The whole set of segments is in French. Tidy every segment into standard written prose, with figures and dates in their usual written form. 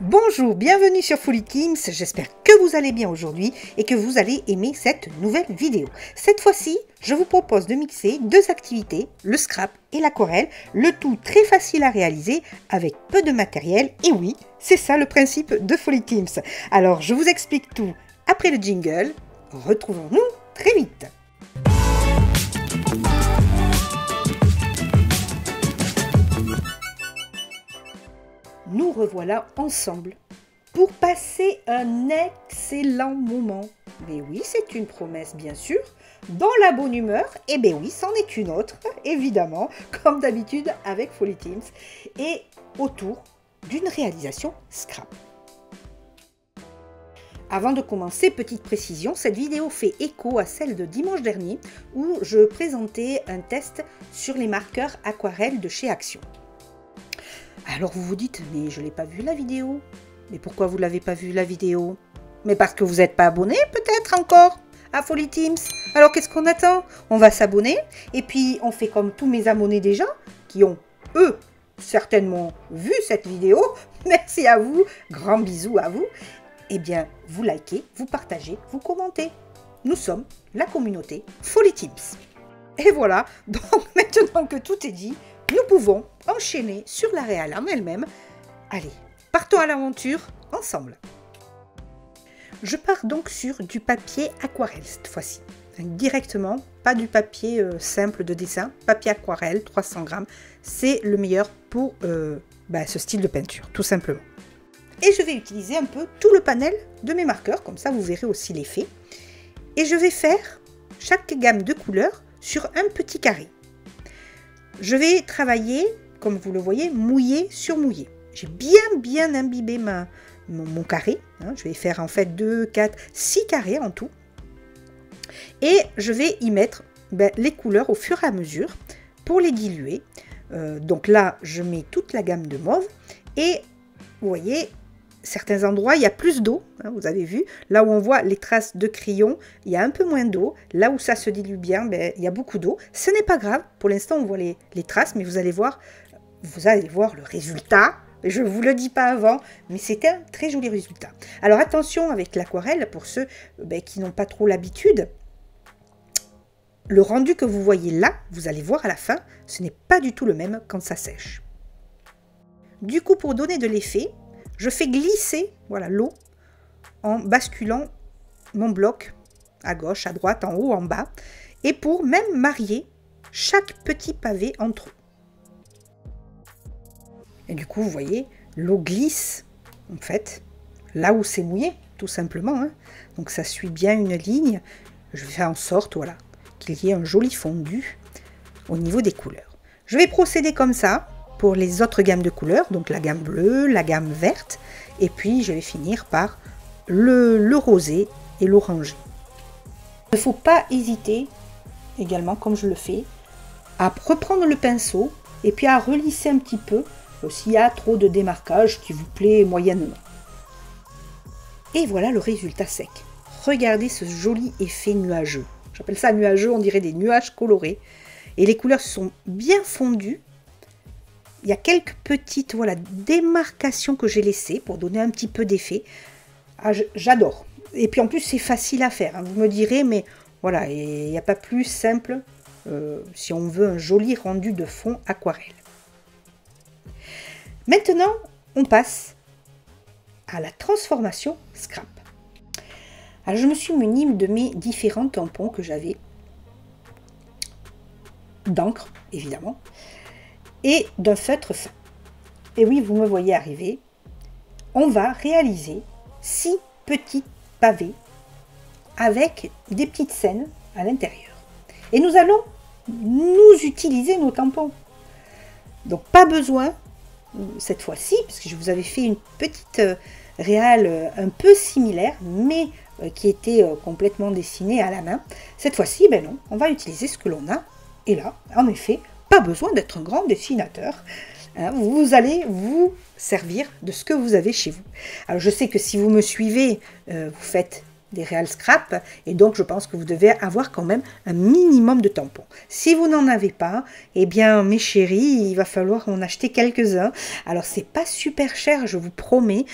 Bonjour, bienvenue sur Folly Teams, j'espère que vous allez bien aujourd'hui et que vous allez aimer cette nouvelle vidéo. Cette fois-ci, je vous propose de mixer deux activités, le scrap et l'aquarelle, le tout très facile à réaliser avec peu de matériel. Et oui, c'est ça le principe de Folly Teams. Alors, je vous explique tout après le jingle. Retrouvons-nous très vite. Nous revoilà ensemble pour passer un excellent moment. Mais oui, c'est une promesse bien sûr. Dans la bonne humeur, et bien oui, c'en est une autre, évidemment, comme d'habitude avec Folly Teams, et autour d'une réalisation scrap. Avant de commencer, petite précision, cette vidéo fait écho à celle de dimanche dernier où je présentais un test sur les marqueurs aquarelles de chez Action. Alors vous vous dites, mais je ne l'ai pas vu la vidéo. Mais pourquoi vous ne l'avez pas vu la vidéo? Mais parce que vous n'êtes pas abonné peut-être encore à Folly Teams. Alors qu'est-ce qu'on attend? On va s'abonner et puis on fait comme tous mes abonnés déjà, qui ont, eux, certainement vu cette vidéo. Merci à vous, grand bisou à vous. Eh bien, vous likez, vous partagez, vous commentez. Nous sommes la communauté Folly Teams. Et voilà, donc maintenant que tout est dit, nous pouvons enchaîner sur la réal en elle-même. Allez, partons à l'aventure ensemble. Je pars donc sur du papier aquarelle cette fois-ci. Directement, pas du papier simple de dessin, papier aquarelle, 300 grammes. C'est le meilleur pour ce style de peinture, tout simplement. Et je vais utiliser un peu tout le panel de mes marqueurs, comme ça vous verrez aussi l'effet. Et je vais faire chaque gamme de couleurs sur un petit carré. Je vais travailler, comme vous le voyez, mouillé sur mouillé. J'ai bien imbibé mon carré. Hein. Je vais faire en fait 2, 4, 6 carrés en tout. Et je vais y mettre les couleurs au fur et à mesure pour les diluer. Donc là, je mets toute la gamme de mauve. Et vous voyez, certains endroits, il y a plus d'eau. Hein, vous avez vu. Là où on voit les traces de crayon, il y a un peu moins d'eau. Là où ça se dilue bien, il y a beaucoup d'eau. Ce n'est pas grave. Pour l'instant, on voit les traces, mais vous allez voir le résultat. Je ne vous le dis pas avant, mais c'est un très joli résultat. Alors attention avec l'aquarelle, pour ceux qui n'ont pas trop l'habitude. Le rendu que vous voyez là, vous allez voir à la fin, ce n'est pas du tout le même quand ça sèche. Du coup, pour donner de l'effet, je fais glisser l'eau en basculant mon bloc à gauche, à droite, en haut, en bas. Et pour même marier chaque petit pavé entre eux. Et du coup, vous voyez, l'eau glisse, en fait, là où c'est mouillé, tout simplement. Hein. Donc ça suit bien une ligne. Je vais faire en sorte, qu'il y ait un joli fondu au niveau des couleurs. Je vais procéder comme ça pour les autres gammes de couleurs, donc la gamme bleue, la gamme verte, et puis je vais finir par le rosé et l'orangé. Il ne faut pas hésiter, également comme je le fais, à reprendre le pinceau et puis à relisser un petit peu s'il y a trop de démarquage qui vous plaît moyennement. Et voilà le résultat sec. Regardez ce joli effet nuageux. J'appelle ça nuageux, on dirait des nuages colorés. Et les couleurs sont bien fondues. Il y a quelques petites démarcations que j'ai laissées pour donner un petit peu d'effet. Ah, j'adore. Et puis en plus, c'est facile à faire. Hein. Vous me direz, mais voilà, il n'y a pas plus simple si on veut un joli rendu de fond aquarelle. Maintenant, on passe à la transformation scrap. Alors, je me suis munie de mes différents tampons que j'avais, d'encre, évidemment, et d'un feutre fin. Et oui, vous me voyez arriver. On va réaliser 6 petits pavés avec des petites scènes à l'intérieur. Et nous allons nous utiliser nos tampons. Donc, pas besoin, cette fois-ci, puisque je vous avais fait une petite réal un peu similaire, mais qui était complètement dessinée à la main. Cette fois-ci, non, on va utiliser ce que l'on a. Et là, en effet, pas besoin d'être un grand dessinateur. Hein, vous allez vous servir de ce que vous avez chez vous. Alors, je sais que si vous me suivez, vous faites des réals scrap, et donc je pense que vous devez avoir quand même un minimum de tampons. Si vous n'en avez pas, eh bien mes chéris, il va falloir en acheter quelques-uns. Alors c'est pas super cher, je vous promets.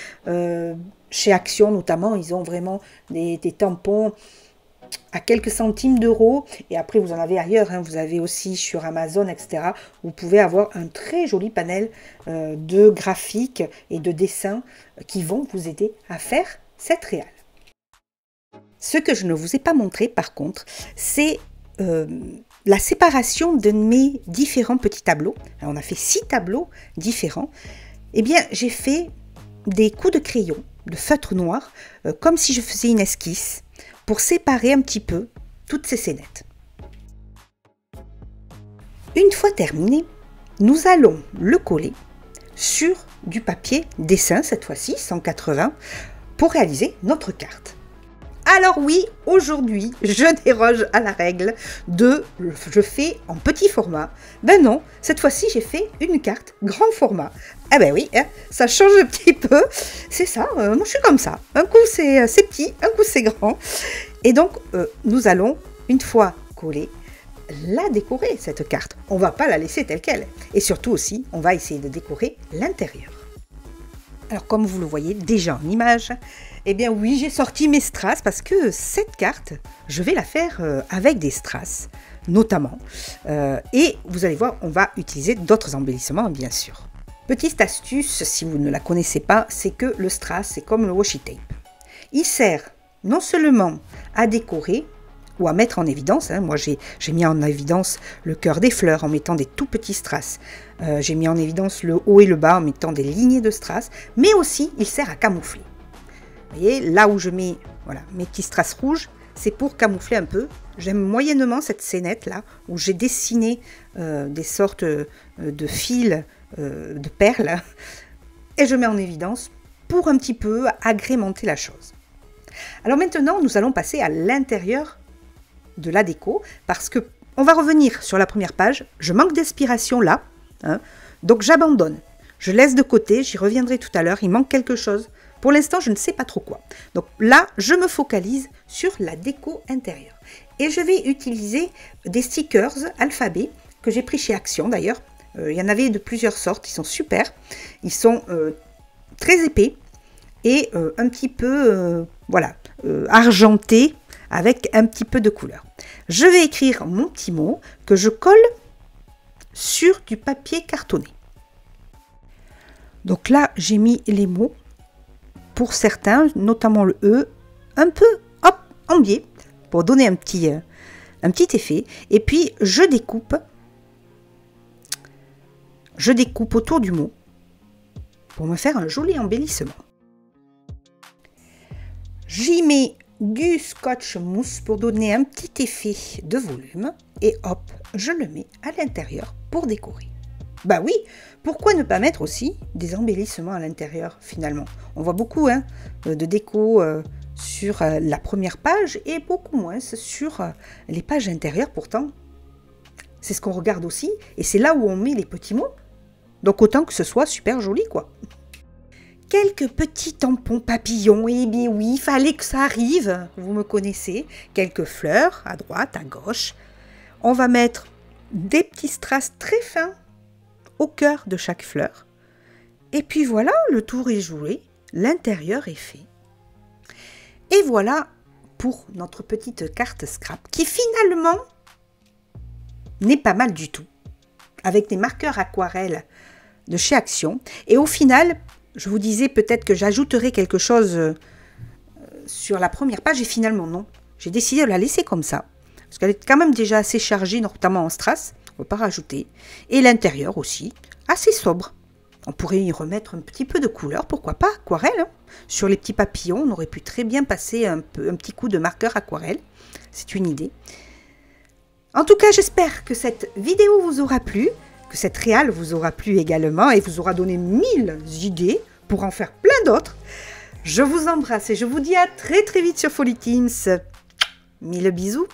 Chez Action notamment, ils ont vraiment des tampons à quelques centimes d'euros, et après vous en avez ailleurs, hein. Vous avez aussi sur Amazon, etc. Vous pouvez avoir un très joli panel de graphiques et de dessins qui vont vous aider à faire cette réal. Ce que je ne vous ai pas montré par contre, c'est la séparation de mes différents petits tableaux. Alors, on a fait 6 tableaux différents. Eh bien, j'ai fait des coups de crayon, de feutre noir, comme si je faisais une esquisse, pour séparer un petit peu toutes ces scénettes. Une fois terminé, nous allons le coller sur du papier dessin, cette fois-ci 180, pour réaliser notre carte. Alors oui, aujourd'hui, je déroge à la règle de je fais en petit format. Ben non, cette fois-ci, j'ai fait une carte grand format. Eh ben oui, hein, ça change un petit peu. C'est ça, moi je suis comme ça. Un coup c'est petit, un coup c'est grand. Et donc, nous allons, une fois collée, la décorer, cette carte. On ne va pas la laisser telle qu'elle. Et surtout aussi, on va essayer de décorer l'intérieur. Alors comme vous le voyez déjà en image, eh bien oui, j'ai sorti mes strass parce que cette carte, je vais la faire avec des strass, notamment. Et vous allez voir, on va utiliser d'autres embellissements, bien sûr. Petite astuce, si vous ne la connaissez pas, c'est que le strass, c'est comme le washi tape. Il sert non seulement à décorer ou à mettre en évidence, hein. Moi j'ai mis en évidence le cœur des fleurs en mettant des tout petits strass. J'ai mis en évidence le haut et le bas en mettant des lignées de strass, mais aussi il sert à camoufler. Vous voyez, là où je mets voilà, mes petits strass rouges, c'est pour camoufler un peu. J'aime moyennement cette scénette là, où j'ai dessiné des sortes de fils de perles, et je mets en évidence pour un petit peu agrémenter la chose. Alors maintenant, nous allons passer à l'intérieur de la déco, parce que on va revenir sur la première page. Je manque d'inspiration là, hein, donc j'abandonne. Je laisse de côté, j'y reviendrai tout à l'heure, il manque quelque chose. Pour l'instant, je ne sais pas trop quoi. Donc là, je me focalise sur la déco intérieure. Et je vais utiliser des stickers alphabet que j'ai pris chez Action d'ailleurs. Il y en avait de plusieurs sortes, ils sont super. Ils sont très épais et un petit peu voilà, argentés avec un petit peu de couleur. Je vais écrire mon petit mot que je colle sur du papier cartonné. Donc là, j'ai mis les mots. Pour certains, notamment le E, un peu hop, en biais, pour donner un petit effet. Et puis, je découpe autour du mot, pour me faire un joli embellissement. J'y mets du scotch mousse pour donner un petit effet de volume. Et hop, je le mets à l'intérieur pour décorer. Bah oui, pourquoi ne pas mettre aussi des embellissements à l'intérieur finalement? On voit beaucoup hein, de déco sur la première page et beaucoup moins sur les pages intérieures. Pourtant, c'est ce qu'on regarde aussi et c'est là où on met les petits mots. Donc autant que ce soit super joli quoi. Quelques petits tampons papillons, et bien oui, il fallait que ça arrive, vous me connaissez. Quelques fleurs à droite, à gauche. On va mettre des petits strass très fins au cœur de chaque fleur. Et puis voilà, le tour est joué, l'intérieur est fait. Et voilà pour notre petite carte scrap qui finalement n'est pas mal du tout. Avec des marqueurs aquarelles de chez Action. Et au final, je vous disais peut-être que j'ajouterai quelque chose sur la première page et finalement non. J'ai décidé de la laisser comme ça. Parce qu'elle est quand même déjà assez chargée, notamment en strass. On ne va pas rajouter. Et l'intérieur aussi, assez sobre. On pourrait y remettre un petit peu de couleur, pourquoi pas, aquarelle. Hein. Sur les petits papillons, on aurait pu très bien passer un petit coup de marqueur aquarelle. C'est une idée. En tout cas, j'espère que cette vidéo vous aura plu, que cette réal vous aura plu également et vous aura donné 1000 idées pour en faire plein d'autres. Je vous embrasse et je vous dis à très très vite sur Folly Teams. 1000 bisous.